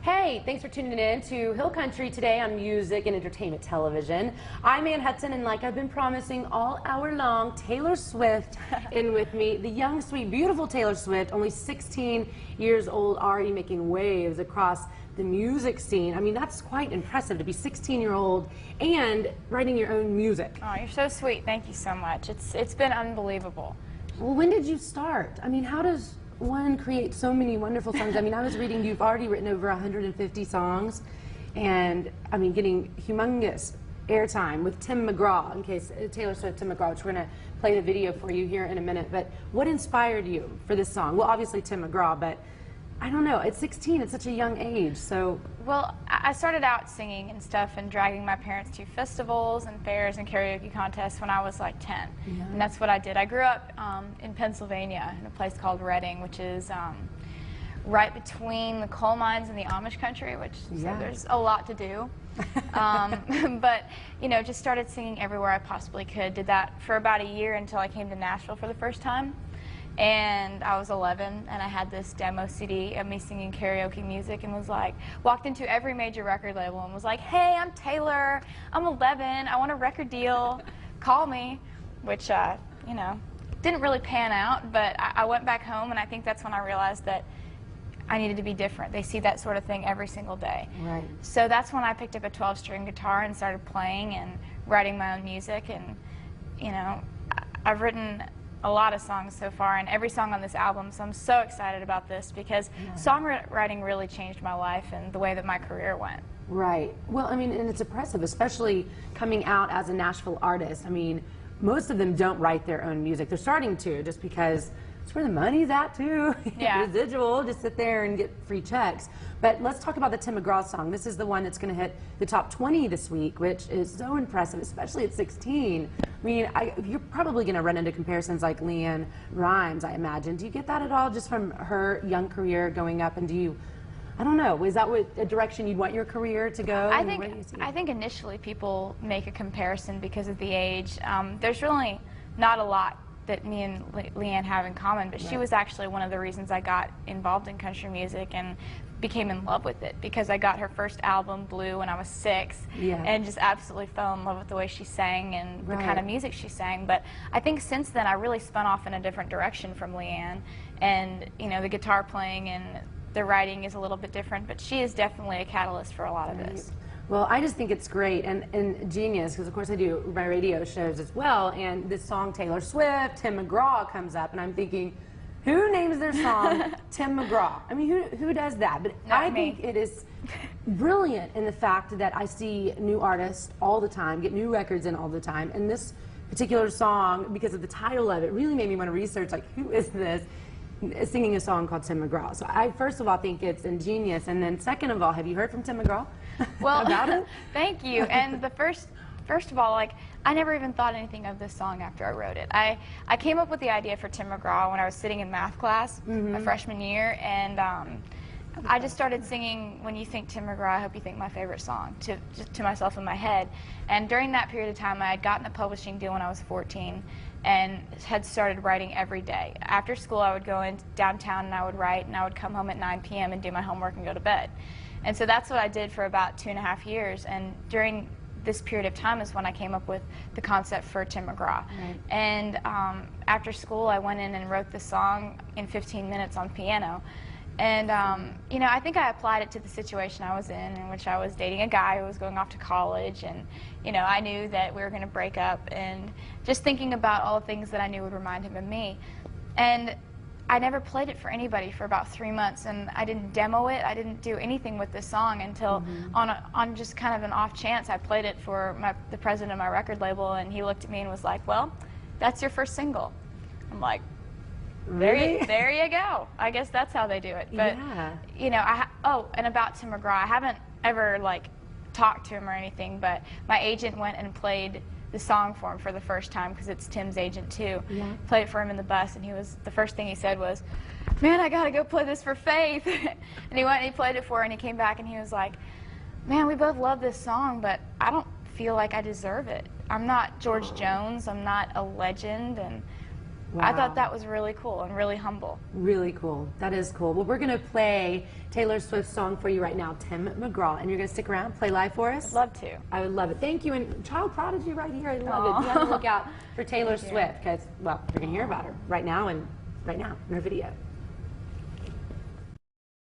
Hey, thanks for tuning in to Hill Country today on Music and Entertainment Television. I'm Ann Hudson, and like I've been promising all hour long, Taylor Swift in with me. The young, sweet, beautiful Taylor Swift, only 16 years old, already making waves across the music scene. I mean, that's quite impressive to be 16-year-old and writing your own music. Oh, you're so sweet. Thank you so much. It's been unbelievable. Well, when did you start? I mean, how does one create so many wonderful songs? I mean, I was reading you've already written over 150 songs, and I mean, getting humongous airtime with Tim McGraw, in case Taylor Swift, Tim McGraw, which we're going to play the video for you here in a minute. But what inspired you for this song? Well, obviously Tim McGraw, but I don't know, at 16, it's such a young age, so. Well, I started out singing and stuff and dragging my parents to festivals and fairs and karaoke contests when I was like 10. Yeah. And that's what I did. I grew up in Pennsylvania in a place called Reading, which is right between the coal mines and the Amish country, which so there's a lot to do. But, you know, just started singing everywhere I possibly could. Did that for about a year until I came to Nashville for the first time. And I was 11, and I had this demo CD of me singing karaoke music, and was like, walked into every major record label and was like, hey, I'm Taylor, I'm 11, I want a record deal, call me, which, you know, didn't really pan out, but I went back home, and I think that's when I realized that I needed to be different. They see that sort of thing every single day. Right. So that's when I picked up a 12-string guitar and started playing and writing my own music, and, you know, I've written a lot of songs so far, and every song on this album, so I'm so excited about this because songwriting really changed my life and the way that my career went. Right. Well, I mean, and it's impressive, especially coming out as a Nashville artist. I mean, most of them don't write their own music. They're starting to, just because it's where the money's at, too. Yeah. Residual, just sit there and get free checks. But let's talk about the Tim McGraw song. This is the one that's going to hit the top 20 this week, which is so impressive, especially at 16. I mean, you're probably going to run into comparisons like Leanne Rimes, I imagine. Do you get that at all, just from her young career going up? And do you, I don't know, is that a direction you'd want your career to go? I think initially people make a comparison because of the age. There's really not a lot that me and Leanne have in common, but she was actually one of the reasons I got involved in country music and became in love with it, because I got her first album, Blue, when I was 6, and just absolutely fell in love with the way she sang and the kind of music she sang. But I think since then I really spun off in a different direction from Leanne, and you know, the guitar playing and the writing is a little bit different, but she is definitely a catalyst for a lot of this. Well, I just think it's great and genius, because of course I do my radio shows as well, and this song Taylor Swift, Tim McGraw comes up, and I'm thinking, who names their song Tim McGraw? I mean, who does that? But I think it is brilliant in the fact that I see new artists all the time, get new records in all the time, and this particular song, because of the title of it, really made me want to research, like, who is this singing a song called Tim McGraw? So I first of all think it's ingenious, and then second of all, have you heard from Tim McGraw about it? Thank you. And the first of all, like, I never even thought anything of this song after I wrote it. I came up with the idea for Tim McGraw when I was sitting in math class my freshman year, and I just started singing "When You Think Tim McGraw, I Hope You Think My Favorite Song" to myself in my head. And during that period of time, I had gotten a publishing deal when I was 14 and had started writing every day. After school, I would go in downtown and I would write, and I would come home at 9 p.m. and do my homework and go to bed. And so that's what I did for about 2.5 years. And during this period of time is when I came up with the concept for Tim McGraw. And after school, I went in and wrote the song in 15 minutes on piano. And, you know, I think I applied it to the situation I was in which I was dating a guy who was going off to college, and, you know, I knew that we were going to break up, and just thinking about all the things that I knew would remind him of me. And I never played it for anybody for about 3 months, and I didn't demo it. I didn't do anything with this song until on just kind of an off chance I played it for the president of my record label, and he looked at me and was like, well, that's your first single. I'm like, there you go. I guess that's how they do it. But, you know, and about Tim McGraw, I haven't ever, like, talked to him or anything, but my agent went and played the song for him for the first time, because it's Tim's agent too. Played it for him in the bus, and the first thing he said was, man, I gotta go play this for Faith. And he went and he played it for her, and he came back and he was like, man, we both love this song, but I don't feel like I deserve it. I'm not George Jones, I'm not a legend, and I Wow. thought that was really cool and really humble. Really cool. That is cool. Well, we're going to play Taylor Swift's song for you right now, Tim McGraw. And you're going to stick around, play live for us? I'd love to. I would love it. Thank you. And child prodigy right here. I love it. Be on the lookout for Taylor Swift because, well, you're going to hear about her right now in her video.